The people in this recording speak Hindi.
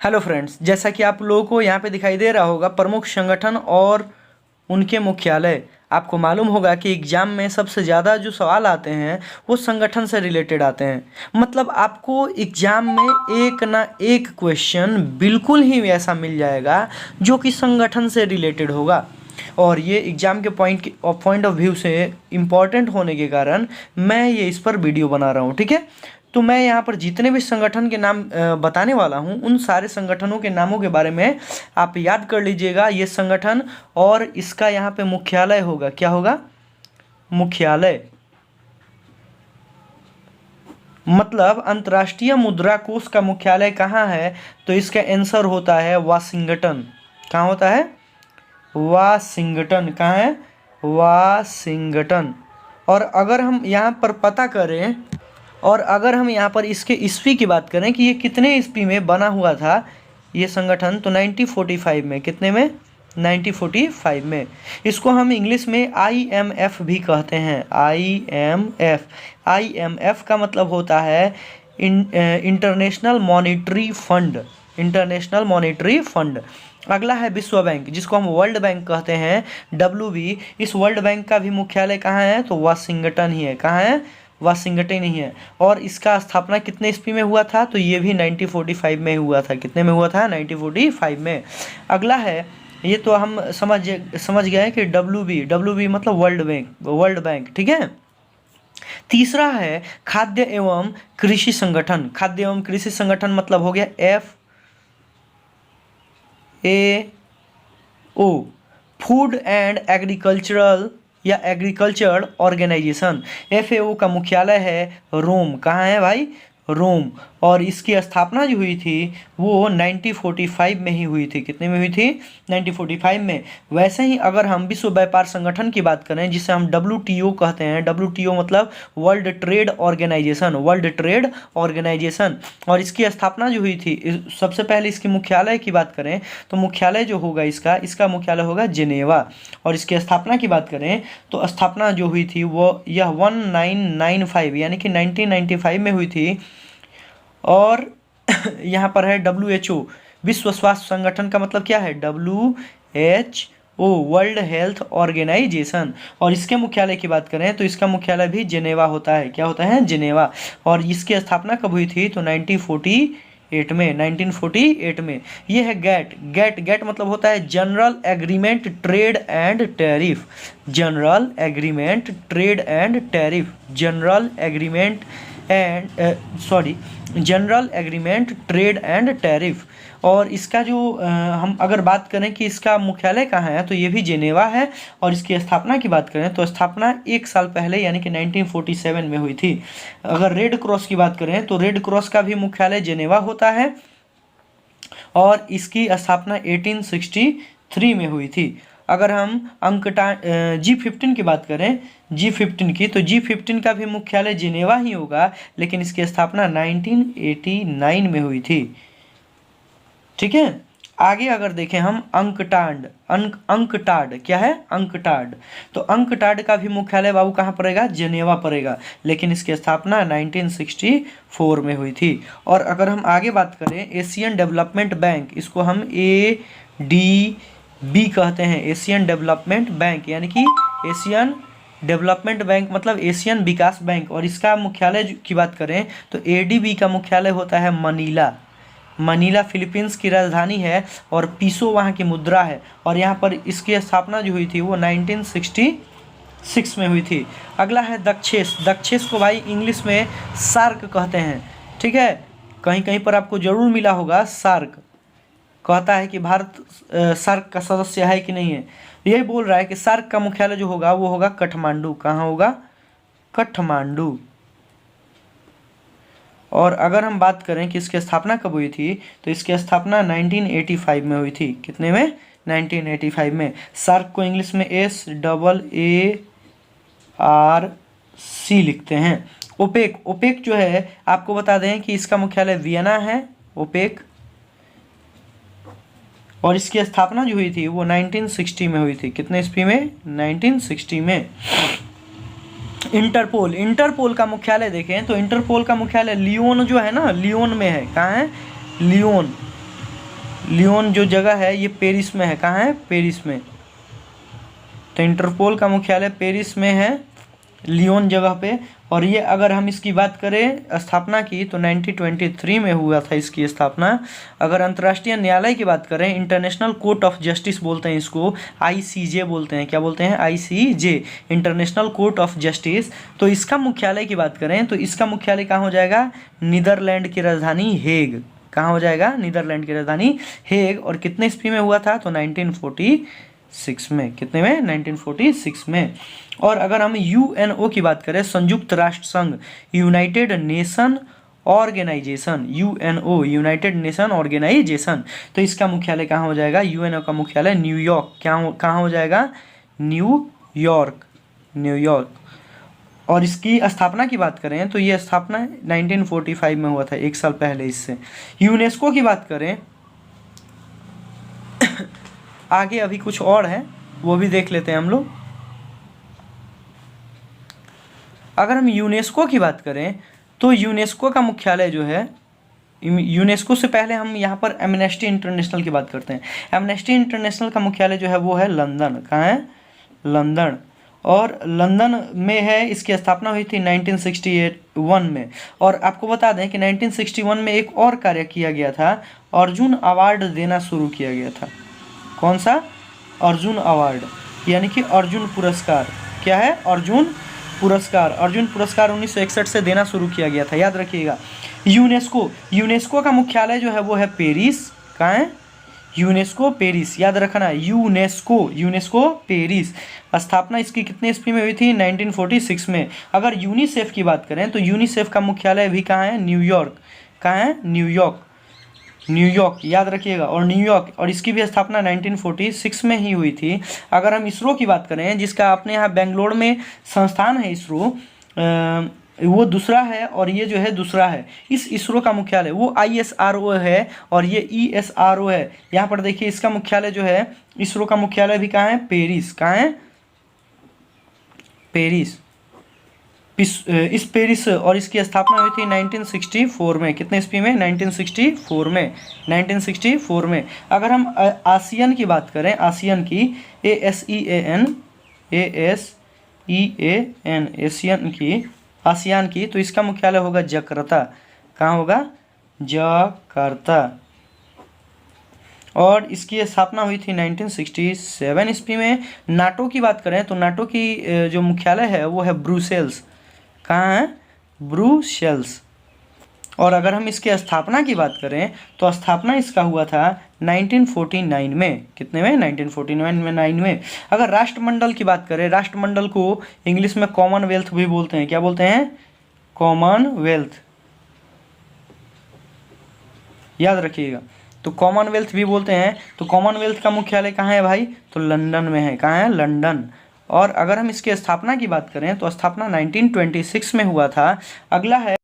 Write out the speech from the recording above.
हेलो फ्रेंड्स, जैसा कि आप लोगों को यहाँ पे दिखाई दे रहा होगा प्रमुख संगठन और उनके मुख्यालय। आपको मालूम होगा कि एग्जाम में सबसे ज़्यादा जो सवाल आते हैं वो संगठन से रिलेटेड आते हैं। मतलब आपको एग्जाम में एक ना एक क्वेश्चन बिल्कुल ही ऐसा मिल जाएगा जो कि संगठन से रिलेटेड होगा। और ये एग्ज़ाम के पॉइंट ऑफ व्यू से इम्पॉर्टेंट होने के कारण मैं ये इस पर वीडियो बना रहा हूँ। ठीक है, तो मैं यहाँ पर जितने भी संगठन के नाम बताने वाला हूँ उन सारे संगठनों के नामों के बारे में आप याद कर लीजिएगा। ये संगठन और इसका यहाँ पे मुख्यालय होगा, क्या होगा? मुख्यालय। मतलब अंतर्राष्ट्रीय मुद्रा कोष का मुख्यालय कहाँ है? तो इसका आंसर होता है वाशिंगटन। कहाँ होता है? वाशिंगटन। कहाँ है? वाशिंगटन। और अगर हम यहाँ पर पता करें और अगर हम यहाँ पर इसके ईस्वी की बात करें कि ये कितने ईस्वी में बना हुआ था ये संगठन, तो 1945 में। कितने में? 1945 में। इसको हम इंग्लिश में IMF भी कहते हैं। IMF। IMF का मतलब होता है international monetary fund. International monetary fund. अगला है विश्व बैंक, जिसको हम वर्ल्ड बैंक कहते हैं, WB। इस वर्ल्ड बैंक का भी मुख्यालय कहाँ है? तो वाशिंगटन ही है। कहाँ है? वाशिंगटन ही है। और इसका स्थापना कितने ईस्वी में हुआ था? तो ये भी 1945 में हुआ था। कितने में हुआ था? 1945 में। अगला है, ये तो हम समझ गए कि WB मतलब वर्ल्ड बैंक। ठीक है। तीसरा है खाद्य एवं कृषि संगठन। खाद्य एवं कृषि संगठन मतलब हो गया FAO, फूड एंड एग्रीकल्चरल या एग्रीकल्चर ऑर्गेनाइजेशन। FAO का मुख्यालय है रोम। कहाँ है भाई? रोम। और इसकी स्थापना जो हुई थी वो 1945 में ही हुई थी। कितने में हुई थी? 1945 में। वैसे ही अगर हम विश्व व्यापार संगठन की बात करें, जिसे हम WTO कहते हैं, WTO मतलब World Trade Organization. World Trade Organization. और इसकी स्थापना जो हुई थी, सबसे पहले इसके मुख्यालय की बात करें तो मुख्यालय जो होगा इसका मुख्यालय होगा जिनेवा। और इसकी स्थापना की बात करें तो स्थापना जो हुई थी वो यह 1995 यानी कि 1995 में हुई थी। और यहाँ पर है WHO, विश्व स्वास्थ्य संगठन का मतलब क्या है? WHO, World Health Organization. और इसके मुख्यालय की बात करें तो इसका मुख्यालय भी जिनेवा होता है। क्या होता है? जिनेवा। और इसकी स्थापना कब हुई थी? तो 1948 में। ये है गेट मतलब होता है general agreement trade and tariff. General agreement trade and tariff. General agreement trade and tariff. और इसका जो हम अगर बात करें कि इसका मुख्यालय कहाँ है तो ये भी जिनेवा है। और इसकी स्थापना की बात करें तो स्थापना 1 साल पहले यानी कि 1947 में हुई थी। अगर रेड क्रॉस की बात करें तो रेड क्रॉस का भी मुख्यालय जिनेवा होता है और इसकी स्थापना 1863 में हुई थी। अगर हम G15 की बात करें, G15 की, तो G15 का भी मुख्यालय जिनेवा ही होगा, लेकिन इसकी स्थापना 1989 में हुई थी। ठीक है। आगे अगर देखें हम अंकटाड। क्या है? अंकटाड। तो अंकटाड का भी मुख्यालय बाबू कहाँ पड़ेगा? जिनेवा पड़ेगा, लेकिन इसकी स्थापना 1964 में हुई थी। और अगर हम आगे बात करें एशियन डेवलपमेंट बैंक, इसको हम ADB कहते हैं, एशियन डेवलपमेंट बैंक, यानी कि एशियन डेवलपमेंट बैंक मतलब एशियन विकास बैंक। और इसका मुख्यालय की बात करें तो ADB का मुख्यालय होता है मनीला फिलीपींस की राजधानी है और पीसो वहाँ की मुद्रा है। और यहाँ पर इसकी स्थापना जो हुई थी वो 1966 में हुई थी। अगला है दक्षेस को भाई इंग्लिश में सार्क कहते हैं। ठीक है, कहीं कहीं पर आपको जरूर मिला होगा सार्क। कहता है कि भारत सार्क का सदस्य है कि नहीं है, यही बोल रहा है कि सार्क का मुख्यालय जो होगा वो होगा काठमांडू। कहाँ होगा? काठमांडू। और अगर हम बात करें कि इसकी स्थापना कब हुई थी तो इसकी स्थापना 1985 में हुई थी। कितने में? 1985 में। सार्क को इंग्लिश में SAARC लिखते हैं। ओपेक जो है आपको बता दें कि इसका मुख्यालय वियना है, ओपेक। और इसकी स्थापना जो हुई थी वो 1960 में हुई थी। कितने ईस्वी में? 1960 में। इंटरपोल का मुख्यालय देखें तो इंटरपोल का मुख्यालय लियोन जो है ना, लियोन में है। कहाँ है? लियोन। लियोन जो जगह है ये पेरिस में है। कहाँ है? पेरिस में। तो इंटरपोल का मुख्यालय पेरिस में है, लियोन जगह पे। और ये अगर हम इसकी बात करें स्थापना की तो 1923 में हुआ था इसकी स्थापना। अगर अंतर्राष्ट्रीय न्यायालय की बात करें, इंटरनेशनल कोर्ट ऑफ जस्टिस बोलते हैं इसको, ICJ बोलते हैं। क्या बोलते हैं? ICJ, international court of justice. तो इसका मुख्यालय की बात करें तो इसका मुख्यालय कहाँ हो जाएगा? नीदरलैंड की राजधानी हेग। कहाँ हो जाएगा? नीदरलैंड की राजधानी हेग। और कितने ईस्वी में हुआ था? तो 1946 में। कितने में? 1946 में। और अगर हम UNO की बात करें, संयुक्त राष्ट्र संघ, United Nation Organization, UNO, United Nation Organization, तो इसका मुख्यालय कहाँ हो जाएगा? UNO का मुख्यालय न्यूयॉर्क। कहाँ हो जाएगा? New York, New York. और इसकी स्थापना की बात करें तो ये स्थापना 1945 में हुआ था, 1 साल पहले इससे। यूनेस्को की बात करें आगे अभी कुछ और है, वो भी देख लेते हैं हम लोग। अगर हम यूनेस्को की बात करें तो यूनेस्को का मुख्यालय जो है, यूनेस्को से पहले हम यहाँ पर एमनेस्टी इंटरनेशनल की बात करते हैं। एमनेस्टी इंटरनेशनल का मुख्यालय जो है वो है लंदन। कहाँ है? लंदन। और लंदन में है, इसकी स्थापना हुई थी 1961 में। और आपको बता दें कि 1961 में एक और कार्य किया गया था, अर्जुन अवार्ड देना शुरू किया गया था। कौन सा? अर्जुन अवार्ड, यानी कि अर्जुन पुरस्कार। क्या है? अर्जुन पुरस्कार। अर्जुन पुरस्कार 1961 से देना शुरू किया गया था, याद रखिएगा। यूनेस्को का मुख्यालय जो है वो है पेरिस। कहाँ है? यूनेस्को पेरिस, याद रखना। UNESCO Paris. स्थापना इसकी कितने ईस्वी में हुई थी? 1946 में। अगर यूनिसेफ की बात करें तो यूनिसेफ का मुख्यालय भी कहाँ है? न्यूयॉर्क। कहाँ है? न्यूयॉर्क, न्यूयॉर्क, याद रखिएगा। और न्यूयॉर्क, और इसकी भी स्थापना 1946 में ही हुई थी। अगर हम इसरो की बात करें, जिसका अपने यहाँ बेंगलोर में संस्थान है इसरो, वो दूसरा है और ये जो है दूसरा है। इस इसरो का मुख्यालय वो ISRO है और ये ESRO है। यहाँ पर देखिए इसका मुख्यालय जो है, इसरो का मुख्यालय भी कहाँ है? पेरिस। कहाँ है? पेरिस। इस पेरिस, और इसकी स्थापना हुई थी 1964 में। कितने ईस्वी में? 1964 में। 1964 में। अगर हम आसियान की बात करें, आसियान की, ASEAN, आसियान की, तो इसका मुख्यालय होगा जकार्ता। कहाँ होगा? जकार्ता। और इसकी स्थापना हुई थी 1967 ईस्वी में। नाटो की बात करें तो नाटो की जो मुख्यालय है वो है ब्रुसेल्स। कहाँ है? ब्रुसेल्स। और अगर हम इसकी स्थापना की बात करें तो स्थापना इसका हुआ था 1949 में। कितने में? 1949 में। अगर राष्ट्रमंडल की बात करें, राष्ट्रमंडल को इंग्लिश में कॉमनवेल्थ भी बोलते हैं। क्या बोलते हैं? कॉमनवेल्थ, याद रखिएगा। तो कॉमनवेल्थ भी बोलते हैं। तो कॉमनवेल्थ का मुख्यालय कहाँ है भाई? तो लंदन में है। कहाँ है? लंदन। और अगर हम इसकी स्थापना की बात करें तो स्थापना 1926 में हुआ था। अगला है